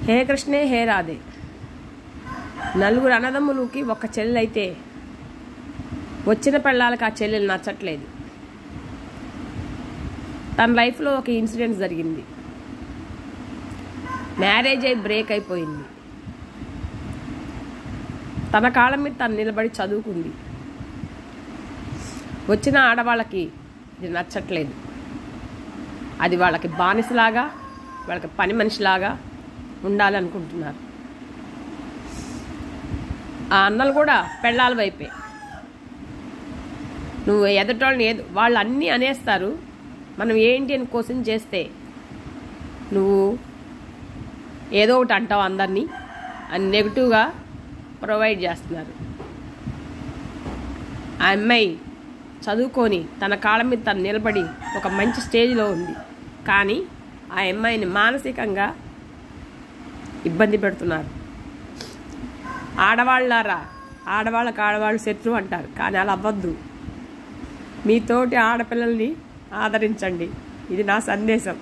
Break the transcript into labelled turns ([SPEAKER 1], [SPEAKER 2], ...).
[SPEAKER 1] హే కృష్ణే హే రాధే. నలుగురు అన్నదమ్ములకి ఒక చెల్లెలు అయితే వచ్చిన పెళ్ళాలకు ఆ చెల్లెలు నచ్చట్లేదు. తన లైఫ్లో ఒక ఇన్సిడెంట్ జరిగింది. మ్యారేజ్ అయి బ్రేక్ అయిపోయింది. తన కాళ్ళ మీద తను నిలబడి చదువుకుంది. వచ్చిన ఆడవాళ్ళకి ఇది నచ్చట్లేదు. అది వాళ్ళకి బానిసలాగా, వాళ్ళకి పని మనిషిలాగా ఉండాలనుకుంటున్నారు. ఆ అన్నలు కూడా పెళ్ళాల వైపే. నువ్వు ఎదటోళ్ళని వాళ్ళు అన్నీ అనేస్తారు, మనం ఏంటి అని క్వశ్చన్ చేస్తే నువ్వు ఏదో ఒకటి అంటావు అందరినీ అని నెగిటివ్గా ప్రొవైడ్ చేస్తున్నారు. ఆ అమ్మాయి చదువుకొని తన కాళ్ళ మీద తను నిలబడి ఒక మంచి స్టేజ్లో ఉంది. కానీ ఆ అమ్మాయిని మానసికంగా ఇబ్బంది పెడుతున్నారు. ఆడవాళ్ళారా, ఆడవాళ్ళకి ఆడవాళ్ళు శత్రువు అంటారు, కానీ అలా అవ్వద్దు. మీతోటి ఆడపిల్లల్ని ఆదరించండి. ఇది నా సందేశం.